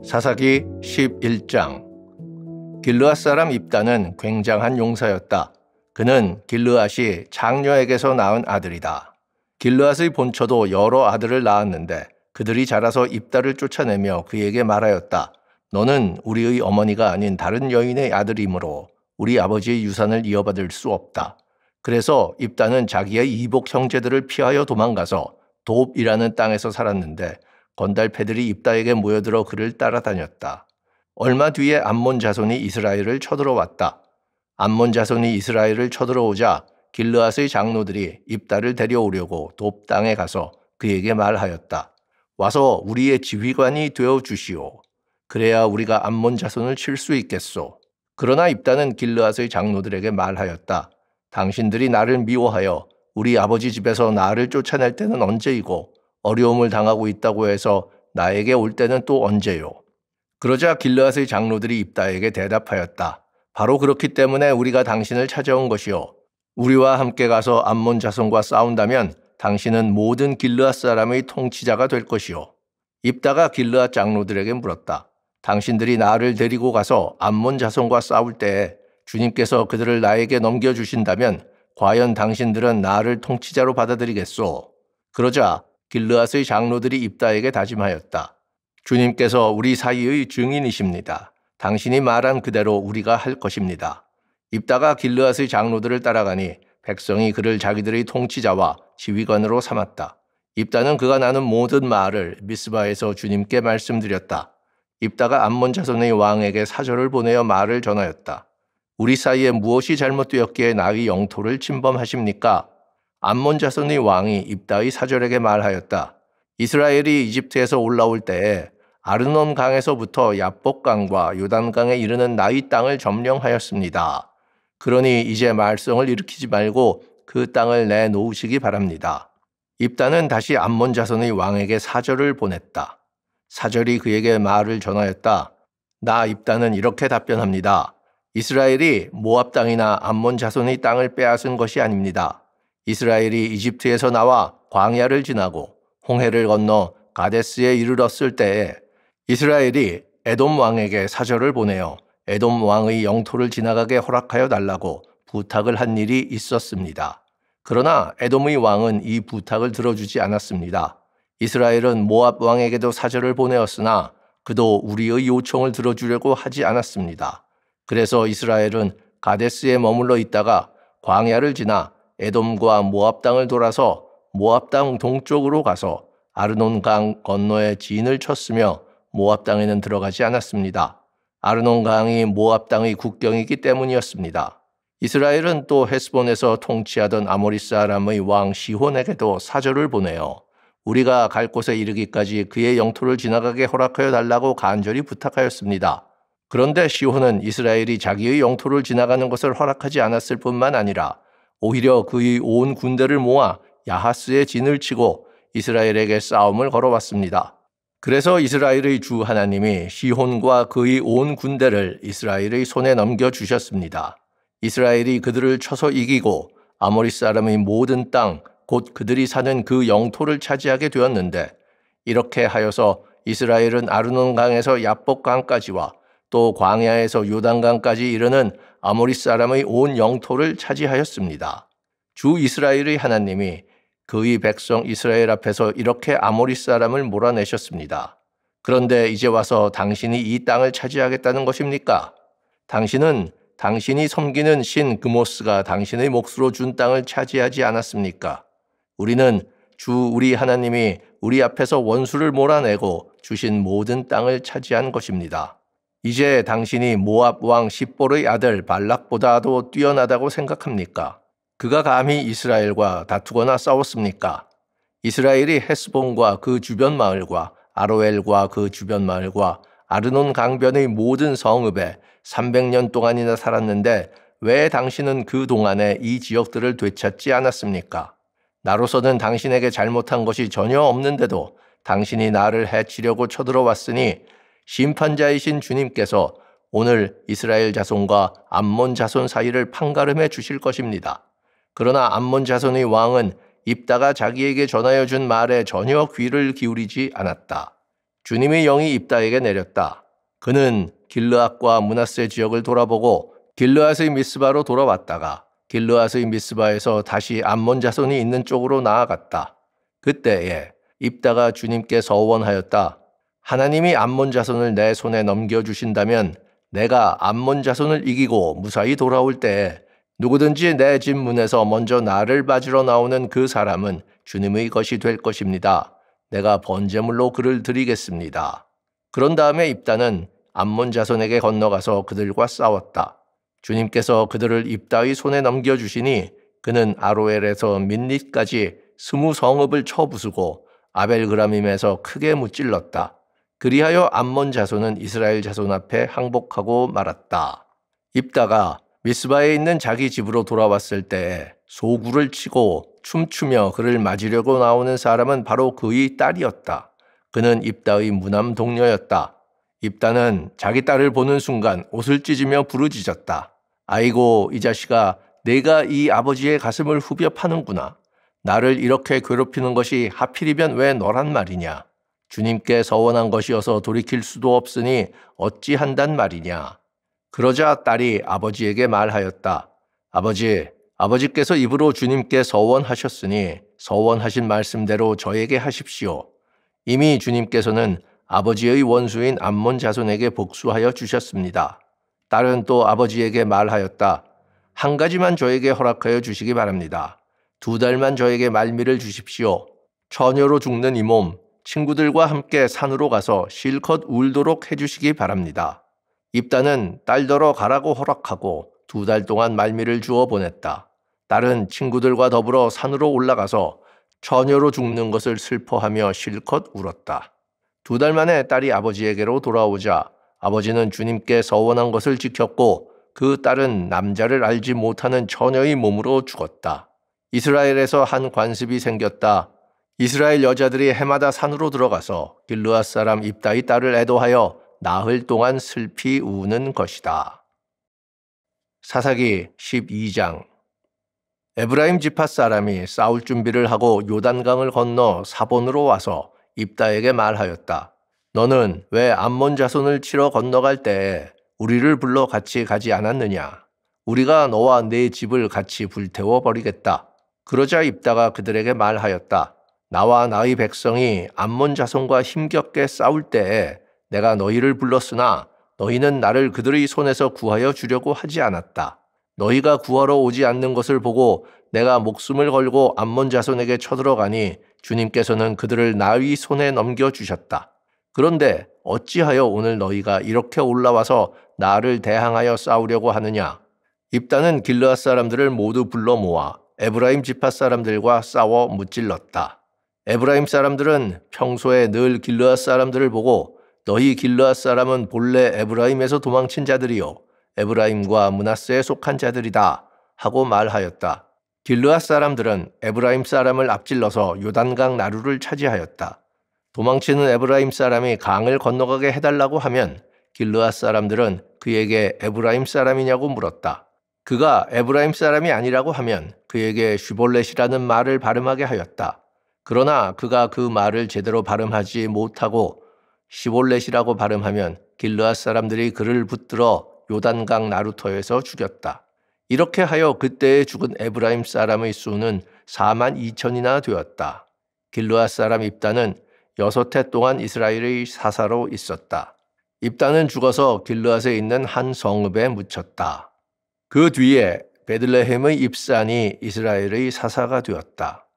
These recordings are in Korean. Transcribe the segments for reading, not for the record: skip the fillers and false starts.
사사기 11장. 길르앗 사람 입다는 굉장한 용사였다. 그는 길르앗이 장녀에게서 낳은 아들이다. 길르앗의 본처도 여러 아들을 낳았는데 그들이 자라서 입다를 쫓아내며 그에게 말하였다. 너는 우리의 어머니가 아닌 다른 여인의 아들이므로 우리 아버지의 유산을 이어받을 수 없다. 그래서 입다는 자기의 이복 형제들을 피하여 도망가서 돕이라는 땅에서 살았는데 건달패들이 입다에게 모여들어 그를 따라다녔다. 얼마 뒤에 암몬 자손이 이스라엘을 쳐들어왔다. 암몬 자손이 이스라엘을 쳐들어오자 길르앗의 장로들이 입다를 데려오려고 돕 땅에 가서 그에게 말하였다. 와서 우리의 지휘관이 되어 주시오. 그래야 우리가 암몬 자손을 칠 수 있겠소. 그러나 입다는 길르앗의 장로들에게 말하였다. 당신들이 나를 미워하여 우리 아버지 집에서 나를 쫓아낼 때는 언제이고 어려움을 당하고 있다고 해서 나에게 올 때는 또 언제요? 그러자 길르앗의 장로들이 입다에게 대답하였다. 바로 그렇기 때문에 우리가 당신을 찾아온 것이요. 우리와 함께 가서 암몬 자손과 싸운다면 당신은 모든 길르앗 사람의 통치자가 될 것이요. 입다가 길르앗 장로들에게 물었다. 당신들이 나를 데리고 가서 암몬 자손과 싸울 때에 주님께서 그들을 나에게 넘겨주신다면 과연 당신들은 나를 통치자로 받아들이겠소? 그러자 길르앗의 장로들이 입다에게 다짐하였다. 주님께서 우리 사이의 증인이십니다. 당신이 말한 그대로 우리가 할 것입니다. 입다가 길르앗의 장로들을 따라가니 백성이 그를 자기들의 통치자와 지휘관으로 삼았다. 입다는 그가 나눈 모든 말을 미스바에서 주님께 말씀드렸다. 입다가 암몬 자손의 왕에게 사절을 보내어 말을 전하였다. 우리 사이에 무엇이 잘못되었기에 나의 영토를 침범하십니까? 암몬 자손의 왕이 입다의 사절에게 말하였다. 이스라엘이 이집트에서 올라올 때에 아르논 강에서부터 야복강과 요단강에 이르는 나의 땅을 점령하였습니다. 그러니 이제 말썽을 일으키지 말고 그 땅을 내놓으시기 바랍니다. 입다는 다시 암몬 자손의 왕에게 사절을 보냈다. 사절이 그에게 말을 전하였다. 나 입다는 이렇게 답변합니다. 이스라엘이 모압 땅이나 암몬 자손의 땅을 빼앗은 것이 아닙니다. 이스라엘이 이집트에서 나와 광야를 지나고 홍해를 건너 가데스에 이르렀을 때에 이스라엘이 에돔 왕에게 사절을 보내어 에돔 왕의 영토를 지나가게 허락하여 달라고 부탁을 한 일이 있었습니다. 그러나 에돔의 왕은 이 부탁을 들어주지 않았습니다. 이스라엘은 모압 왕에게도 사절을 보내었으나 그도 우리의 요청을 들어주려고 하지 않았습니다. 그래서 이스라엘은 가데스에 머물러 있다가 광야를 지나 에돔과 모압 땅을 돌아서 모압 땅 동쪽으로 가서 아르논 강 건너에 진을 쳤으며 모압 땅에는 들어가지 않았습니다. 아르논 강이 모압 땅의 국경이기 때문이었습니다. 이스라엘은 또 헤스본에서 통치하던 아모리 사람의 왕 시혼에게도 사절을 보내어 우리가 갈 곳에 이르기까지 그의 영토를 지나가게 허락하여 달라고 간절히 부탁하였습니다. 그런데 시혼은 이스라엘이 자기의 영토를 지나가는 것을 허락하지 않았을 뿐만 아니라 오히려 그의 온 군대를 모아 야하스에 진을 치고 이스라엘에게 싸움을 걸어왔습니다. 그래서 이스라엘의 주 하나님이 시혼과 그의 온 군대를 이스라엘의 손에 넘겨주셨습니다. 이스라엘이 그들을 쳐서 이기고 아모리 사람의 모든 땅, 곧 그들이 사는 그 영토를 차지하게 되었는데 이렇게 하여서 이스라엘은 아르논 강에서 야복 강까지와 또 광야에서 요단강까지 이르는 아모리 사람의 온 영토를 차지하였습니다. 주 이스라엘의 하나님이 그의 백성 이스라엘 앞에서 이렇게 아모리 사람을 몰아내셨습니다. 그런데 이제 와서 당신이 이 땅을 차지하겠다는 것입니까? 당신은 당신이 섬기는 신 그모스가 당신의 몫으로 준 땅을 차지하지 않았습니까? 우리는 주 우리 하나님이 우리 앞에서 원수를 몰아내고 주신 모든 땅을 차지한 것입니다. 이제 당신이 모압 왕 십볼의 아들 발락보다도 뛰어나다고 생각합니까? 그가 감히 이스라엘과 다투거나 싸웠습니까? 이스라엘이 헤스본과 그 주변 마을과 아로엘과 그 주변 마을과 아르논 강변의 모든 성읍에 300년 동안이나 살았는데 왜 당신은 그 동안에 이 지역들을 되찾지 않았습니까? 나로서는 당신에게 잘못한 것이 전혀 없는데도 당신이 나를 해치려고 쳐들어왔으니 심판자이신 주님께서 오늘 이스라엘 자손과 암몬 자손 사이를 판가름해 주실 것입니다. 그러나 암몬 자손의 왕은 입다가 자기에게 전하여 준 말에 전혀 귀를 기울이지 않았다. 주님의 영이 입다에게 내렸다. 그는 길르앗과 므낫세 지역을 돌아보고 길르앗의 미스바로 돌아왔다가 길르앗의 미스바에서 다시 암몬 자손이 있는 쪽으로 나아갔다. 그때에 입다가 주님께 서원하였다. 하나님이 암몬 자손을 내 손에 넘겨주신다면 내가 암몬 자손을 이기고 무사히 돌아올 때에 누구든지 내 집 문에서 먼저 나를 맞으러 나오는 그 사람은 주님의 것이 될 것입니다. 내가 번제물로 그를 드리겠습니다. 그런 다음에 입다는 암몬 자손에게 건너가서 그들과 싸웠다. 주님께서 그들을 입다의 손에 넘겨주시니 그는 아로엘에서 민닛까지 20성읍을 쳐부수고 아벨그라밈에서 크게 무찔렀다. 그리하여 암몬 자손은 이스라엘 자손 앞에 항복하고 말았다. 입다가 미스바에 있는 자기 집으로 돌아왔을 때에 소구를 치고 춤추며 그를 맞으려고 나오는 사람은 바로 그의 딸이었다. 그는 입다의 무남 동료였다. 입다는 자기 딸을 보는 순간 옷을 찢으며 부르짖었다. 아이고 이 자식아, 내가 이 아버지의 가슴을 후벼 파는구나. 나를 이렇게 괴롭히는 것이 하필이면 왜 너란 말이냐. 주님께 서원한 것이어서 돌이킬 수도 없으니 어찌한단 말이냐. 그러자 딸이 아버지에게 말하였다. 아버지께서 입으로 주님께 서원하셨으니 서원하신 말씀대로 저에게 하십시오. 이미 주님께서는 아버지의 원수인 암몬 자손에게 복수하여 주셨습니다. 딸은 또 아버지에게 말하였다. 한 가지만 저에게 허락하여 주시기 바랍니다. 2달만 저에게 말미를 주십시오. 처녀로 죽는 이 몸, 친구들과 함께 산으로 가서 실컷 울도록 해주시기 바랍니다. 입다는 딸더러 가라고 허락하고 2달 동안 말미를 주어 보냈다. 딸은 친구들과 더불어 산으로 올라가서 처녀로 죽는 것을 슬퍼하며 실컷 울었다. 2달 만에 딸이 아버지에게로 돌아오자 아버지는 주님께 서원한 것을 지켰고 그 딸은 남자를 알지 못하는 처녀의 몸으로 죽었다. 이스라엘에서 한 관습이 생겼다. 이스라엘 여자들이 해마다 산으로 들어가서 길르앗 사람 입다의 딸을 애도하여 나흘 동안 슬피 우는 것이다. 사사기 12장. 에브라임 지파 사람이 싸울 준비를 하고 요단강을 건너 사본으로 와서 입다에게 말하였다. 너는 왜 암몬 자손을 치러 건너갈 때에 우리를 불러 같이 가지 않았느냐? 우리가 너와 네 집을 같이 불태워 버리겠다. 그러자 입다가 그들에게 말하였다. 나와 나의 백성이 암몬 자손과 힘겹게 싸울 때에 내가 너희를 불렀으나 너희는 나를 그들의 손에서 구하여 주려고 하지 않았다. 너희가 구하러 오지 않는 것을 보고 내가 목숨을 걸고 암몬 자손에게 쳐들어가니 주님께서는 그들을 나의 손에 넘겨주셨다. 그런데 어찌하여 오늘 너희가 이렇게 올라와서 나를 대항하여 싸우려고 하느냐? 입다는 길르앗 사람들을 모두 불러 모아 에브라임 지파 사람들과 싸워 무찔렀다. 에브라임 사람들은 평소에 늘 길르앗 사람들을 보고 너희 길르앗 사람은 본래 에브라임에서 도망친 자들이요 에브라임과 므낫세에 속한 자들이다 하고 말하였다. 길르앗 사람들은 에브라임 사람을 앞질러서 요단강 나루를 차지하였다. 도망치는 에브라임 사람이 강을 건너가게 해달라고 하면 길르앗 사람들은 그에게 에브라임 사람이냐고 물었다. 그가 에브라임 사람이 아니라고 하면 그에게 슈볼렛이라는 말을 발음하게 하였다. 그러나 그가 그 말을 제대로 발음하지 못하고 시볼렛이라고 발음하면 길르앗 사람들이 그를 붙들어 요단강 나루터에서 죽였다. 이렇게 하여 그때에 죽은 에브라임 사람의 수는 42,000이나 되었다. 길르앗 사람 입다는 6해 동안 이스라엘의 사사로 있었다. 입다는 죽어서 길르앗에 있는 한 성읍에 묻혔다. 그 뒤에 베들레헴의 입산이 이스라엘의 사사가 되었다.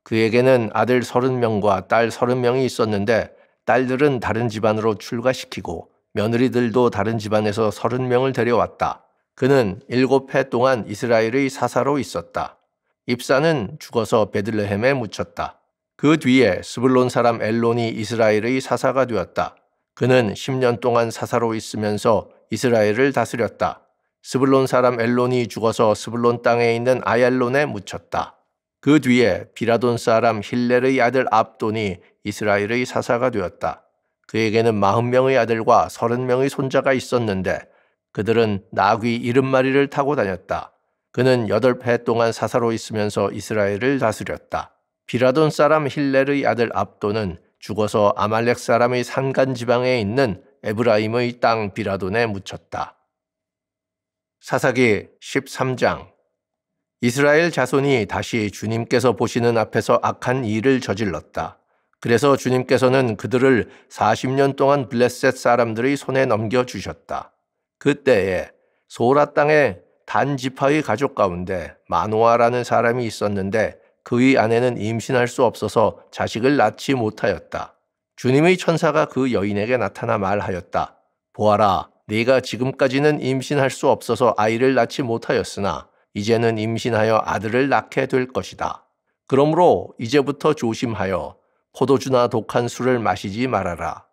그에게는 아들 30명과 딸 30명이 있었는데 딸들은 다른 집안으로 출가시키고 며느리들도 다른 집안에서 30명을 데려왔다. 그는 7해 동안 이스라엘의 사사로 있었다. 입사는 죽어서 베들레헴에 묻혔다. 그 뒤에 스불론 사람 엘론이 이스라엘의 사사가 되었다. 그는 10년 동안 사사로 있으면서 이스라엘을 다스렸다. 스불론 사람 엘론이 죽어서 스불론 땅에 있는 아얄론에 묻혔다. 그 뒤에 비라돈 사람 힐렐의 아들 압돈이 이스라엘의 사사가 되었다. 그에게는 40명의 아들과 30명의 손자가 있었는데 그들은 나귀 70마리를 타고 다녔다. 그는 8해 동안 사사로 있으면서 이스라엘을 다스렸다. 비라돈 사람 힐렐의 아들 압돈은 죽어서 아말렉 사람의 산간 지방에 있는 에브라임의 땅 비라돈에 묻혔다. 사사기 13장. 이스라엘 자손이 다시 주님께서 보시는 앞에서 악한 일을 저질렀다. 그래서 주님께서는 그들을 40년 동안 블레셋 사람들의 손에 넘겨주셨다. 그때에 소라 땅에 단 지파의 가족 가운데 마노아라는 사람이 있었는데 그의 아내는 임신할 수 없어서 자식을 낳지 못하였다. 주님의 천사가 그 여인에게 나타나 말하였다. 보아라, 네가 지금까지는 임신할 수 없어서 아이를 낳지 못하였으나 이제는 임신하여 아들을 낳게 될 것이다. 그러므로 이제부터 조심하여 포도주나 독한 술을 마시지 말아라.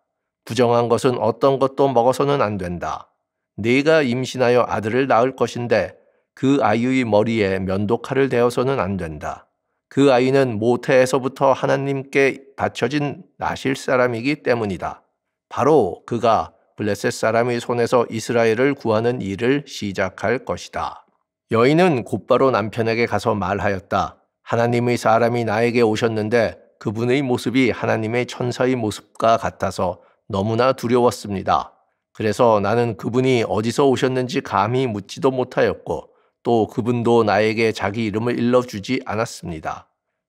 부정한 것은 어떤 것도 먹어서는 안 된다. 네가 임신하여 아들을 낳을 것인데 그 아이의 머리에 면도칼을 대어서는 안 된다. 그 아이는 모태에서부터 하나님께 바쳐진 나실 사람이기 때문이다. 바로 그가 블레셋 사람의 손에서 이스라엘을 구하는 일을 시작할 것이다. 여인은 곧바로 남편에게 가서 말하였다. 하나님의 사람이 나에게 오셨는데 그분의 모습이 하나님의 천사의 모습과 같아서 너무나 두려웠습니다. 그래서 나는 그분이 어디서 오셨는지 감히 묻지도 못하였고 또 그분도 나에게 자기 이름을 일러주지 않았습니다.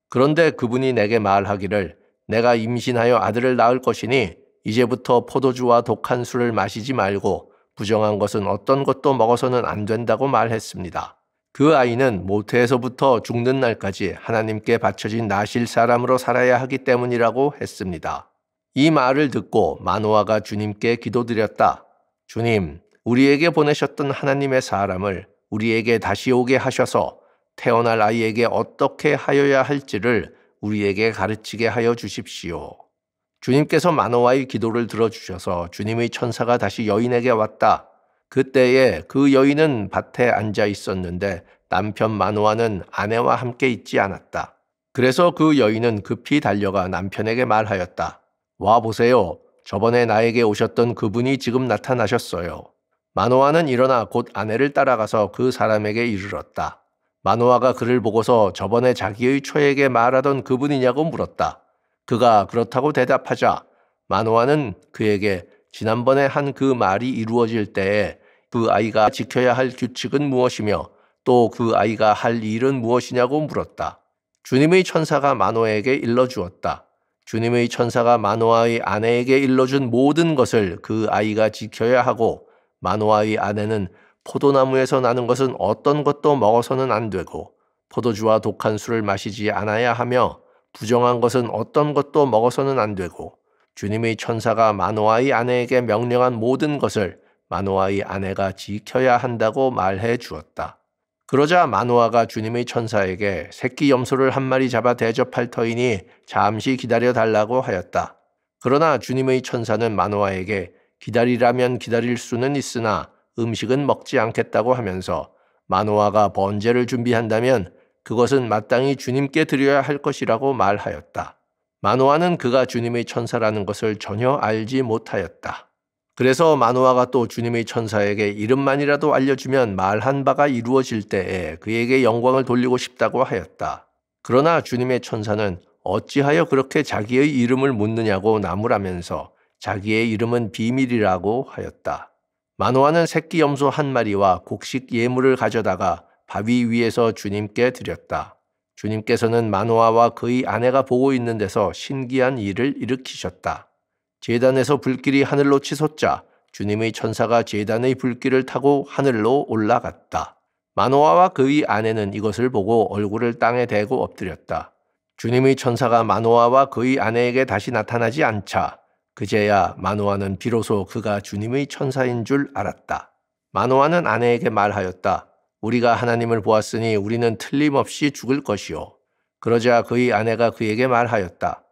그런데 그분이 내게 말하기를 내가 임신하여 아들을 낳을 것이니 이제부터 포도주와 독한 술을 마시지 말고 부정한 것은 어떤 것도 먹어서는 안 된다고 말했습니다. 그 아이는 모태에서부터 죽는 날까지 하나님께 바쳐진 나실 사람으로 살아야 하기 때문이라고 했습니다. 이 말을 듣고 마노아가 주님께 기도드렸다. 주님, 우리에게 보내셨던 하나님의 사람을 우리에게 다시 오게 하셔서 태어날 아이에게 어떻게 하여야 할지를 우리에게 가르치게 하여 주십시오. 주님께서 마노아의 기도를 들어주셔서 주님의 천사가 다시 여인에게 왔다. 그때에 그 여인은 밭에 앉아 있었는데 남편 마노아는 아내와 함께 있지 않았다. 그래서 그 여인은 급히 달려가 남편에게 말하였다. 와 보세요. 저번에 나에게 오셨던 그분이 지금 나타나셨어요. 마노아는 일어나 곧 아내를 따라가서 그 사람에게 이르렀다. 마노아가 그를 보고서 저번에 자기의 처에게 말하던 그분이냐고 물었다. 그가 그렇다고 대답하자 마노아는 그에게 지난번에 한 그 말이 이루어질 때에 그 아이가 지켜야 할 규칙은 무엇이며 또 그 아이가 할 일은 무엇이냐고 물었다. 주님의 천사가 마노아에게 일러주었다. 주님의 천사가 마노아의 아내에게 일러준 모든 것을 그 아이가 지켜야 하고 마노아의 아내는 포도나무에서 나는 것은 어떤 것도 먹어서는 안 되고 포도주와 독한 술을 마시지 않아야 하며 부정한 것은 어떤 것도 먹어서는 안 되고 주님의 천사가 마노아의 아내에게 명령한 모든 것을 마노아의 아내가 지켜야 한다고 말해 주었다. 그러자 마노아가 주님의 천사에게 새끼 염소를 한 마리 잡아 대접할 터이니 잠시 기다려 달라고 하였다. 그러나 주님의 천사는 마노아에게 기다리라면 기다릴 수는 있으나 음식은 먹지 않겠다고 하면서 마노아가 번제를 준비한다면 그것은 마땅히 주님께 드려야 할 것이라고 말하였다. 마노아는 그가 주님의 천사라는 것을 전혀 알지 못하였다. 그래서 마노아가 또 주님의 천사에게 이름만이라도 알려주면 말한 바가 이루어질 때에 그에게 영광을 돌리고 싶다고 하였다. 그러나 주님의 천사는 어찌하여 그렇게 자기의 이름을 묻느냐고 나무라면서 자기의 이름은 비밀이라고 하였다. 마노아는 새끼 염소 한 마리와 곡식 예물을 가져다가 바위 위에서 주님께 드렸다. 주님께서는 마노아와 그의 아내가 보고 있는 데서 신기한 일을 일으키셨다. 제단에서 불길이 하늘로 치솟자 주님의 천사가 제단의 불길을 타고 하늘로 올라갔다. 마노아와 그의 아내는 이것을 보고 얼굴을 땅에 대고 엎드렸다. 주님의 천사가 마노아와 그의 아내에게 다시 나타나지 않자 그제야 마노아는 비로소 그가 주님의 천사인 줄 알았다. 마노아는 아내에게 말하였다. 우리가 하나님을 보았으니 우리는 틀림없이 죽을 것이요. 그러자 그의 아내가 그에게 말하였다.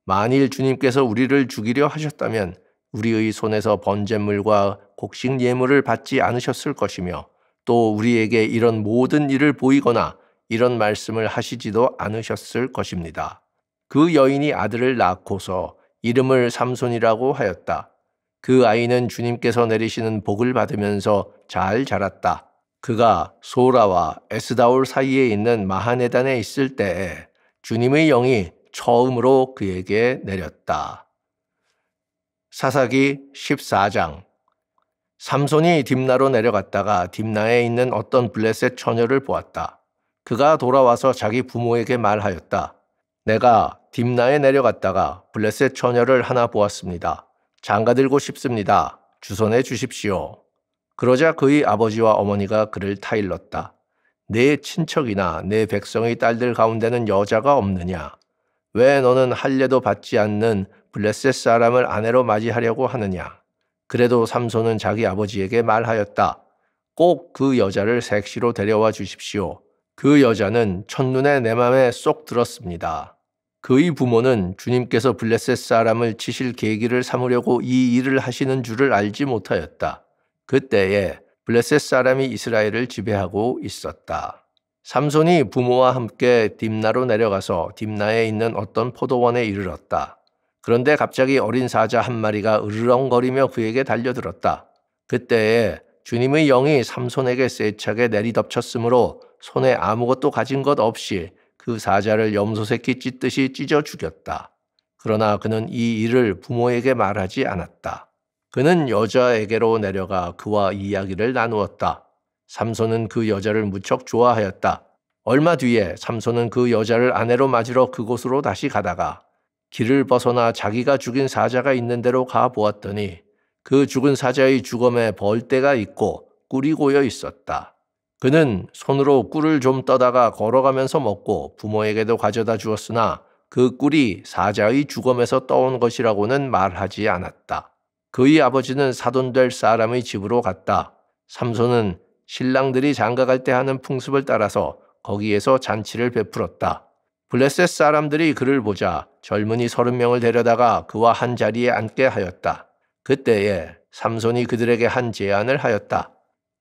만일 주님께서 우리를 죽이려 하셨다면 우리의 손에서 번제물과 곡식 예물을 받지 않으셨을 것이며 또 우리에게 이런 모든 일을 보이거나 이런 말씀을 하시지도 않으셨을 것입니다. 그 여인이 아들을 낳고서 이름을 삼손이라고 하였다. 그 아이는 주님께서 내리시는 복을 받으면서 잘 자랐다. 그가 소라와 에스다올 사이에 있는 마하네단에 있을 때에 주님의 영이 처음으로 그에게 내렸다. 사사기 14장. 삼손이 딥나로 내려갔다가 딥나에 있는 어떤 블레셋 처녀를 보았다. 그가 돌아와서 자기 부모에게 말하였다. 내가 딥나에 내려갔다가 블레셋 처녀를 하나 보았습니다. 장가들고 싶습니다. 주선해 주십시오. 그러자 그의 아버지와 어머니가 그를 타일렀다. 내 친척이나 내 백성의 딸들 가운데는 여자가 없느냐? 왜 너는 할례도 받지 않는 블레셋 사람을 아내로 맞이하려고 하느냐? 그래도 삼손은 자기 아버지에게 말하였다. 꼭 그 여자를 색시로 데려와 주십시오. 그 여자는 첫눈에 내 맘에 쏙 들었습니다. 그의 부모는 주님께서 블레셋 사람을 치실 계기를 삼으려고 이 일을 하시는 줄을 알지 못하였다. 그때에 블레셋 사람이 이스라엘을 지배하고 있었다. 삼손이 부모와 함께 딥나로 내려가서 딥나에 있는 어떤 포도원에 이르렀다. 그런데 갑자기 어린 사자 한 마리가 으르렁거리며 그에게 달려들었다. 그때에 주님의 영이 삼손에게 세차게 내리덮쳤으므로 손에 아무것도 가진 것 없이 그 사자를 염소새끼 찢듯이 찢어 죽였다. 그러나 그는 이 일을 부모에게 말하지 않았다. 그는 여자에게로 내려가 그와 이야기를 나누었다. 삼손은 그 여자를 무척 좋아하였다. 얼마 뒤에 삼손은 그 여자를 아내로 맞으러 그곳으로 다시 가다가 길을 벗어나 자기가 죽인 사자가 있는 데로 가 보았더니 그 죽은 사자의 주검에 벌떼가 있고 꿀이 고여 있었다. 그는 손으로 꿀을 좀 떠다가 걸어가면서 먹고 부모에게도 가져다 주었으나 그 꿀이 사자의 주검에서 떠온 것이라고는 말하지 않았다. 그의 아버지는 사돈될 사람의 집으로 갔다. 삼손은 신랑들이 장가갈 때 하는 풍습을 따라서 거기에서 잔치를 베풀었다. 블레셋 사람들이 그를 보자 젊은이 30명을 데려다가 그와 한 자리에 앉게 하였다. 그때에 삼손이 그들에게 한 제안을 하였다.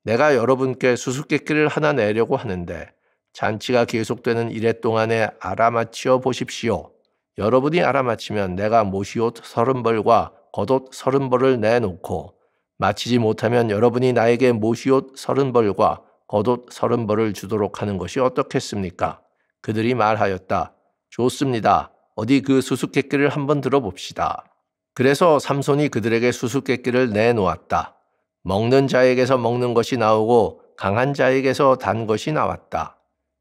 내가 여러분께 수수께끼를 하나 내려고 하는데 잔치가 계속되는 이래 동안에 알아맞혀 보십시오. 여러분이 알아맞히면 내가 모시옷 30벌과 겉옷 30벌을 내놓고 마치지 못하면 여러분이 나에게 모시옷 30벌과 겉옷 30벌을 주도록 하는 것이 어떻겠습니까? 그들이 말하였다. 좋습니다. 어디 그 수수께끼를 한번 들어봅시다. 그래서 삼손이 그들에게 수수께끼를 내놓았다. 먹는 자에게서 먹는 것이 나오고 강한 자에게서 단 것이 나왔다.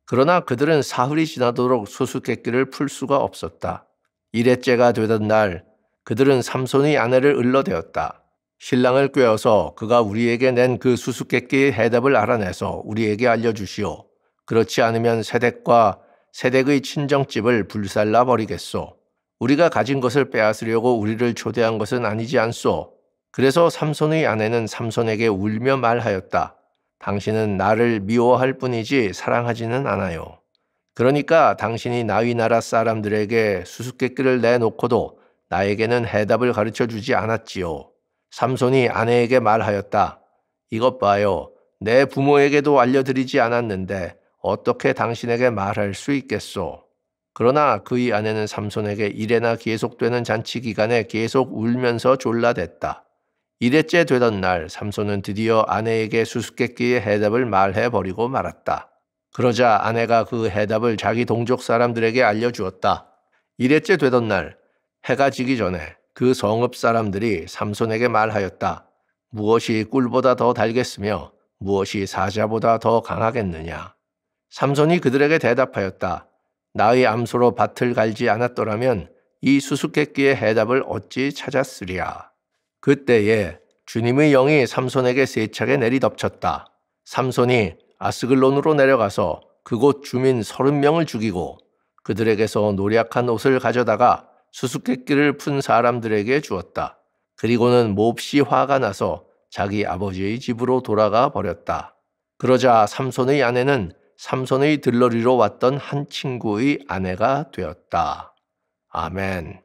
그러나 그들은 사흘이 지나도록 수수께끼를 풀 수가 없었다. 일회째가 되던 날 그들은 삼손의 아내를 을러대었다. 신랑을 꾀어서 그가 우리에게 낸 그 수수께끼의 해답을 알아내서 우리에게 알려주시오. 그렇지 않으면 세댁과 세댁의 친정집을 불살라 버리겠소. 우리가 가진 것을 빼앗으려고 우리를 초대한 것은 아니지 않소. 그래서 삼손의 아내는 삼손에게 울며 말하였다. 당신은 나를 미워할 뿐이지 사랑하지는 않아요. 그러니까 당신이 나위 나라 사람들에게 수수께끼를 내놓고도 나에게는 해답을 가르쳐 주지 않았지요. 삼손이 아내에게 말하였다. 이것 봐요. 내 부모에게도 알려드리지 않았는데 어떻게 당신에게 말할 수 있겠소? 그러나 그의 아내는 삼손에게 이래나 계속되는 잔치 기간에 계속 울면서 졸라댔다. 일회째 되던 날 삼손은 드디어 아내에게 수수께끼의 해답을 말해버리고 말았다. 그러자 아내가 그 해답을 자기 동족 사람들에게 알려주었다. 일회째 되던 날 해가 지기 전에 그 성읍 사람들이 삼손에게 말하였다. 무엇이 꿀보다 더 달겠으며 무엇이 사자보다 더 강하겠느냐. 삼손이 그들에게 대답하였다. 나의 암소로 밭을 갈지 않았더라면 이 수수께끼의 해답을 어찌 찾았으랴. 그때에 주님의 영이 삼손에게 세차게 내리덮쳤다. 삼손이 아스글론으로 내려가서 그곳 주민 30명을 죽이고 그들에게서 노략한 옷을 가져다가 수수께끼를 푼 사람들에게 주었다. 그리고는 몹시 화가 나서 자기 아버지의 집으로 돌아가 버렸다. 그러자 삼손의 아내는 삼손의 들러리로 왔던 한 친구의 아내가 되었다. 아멘.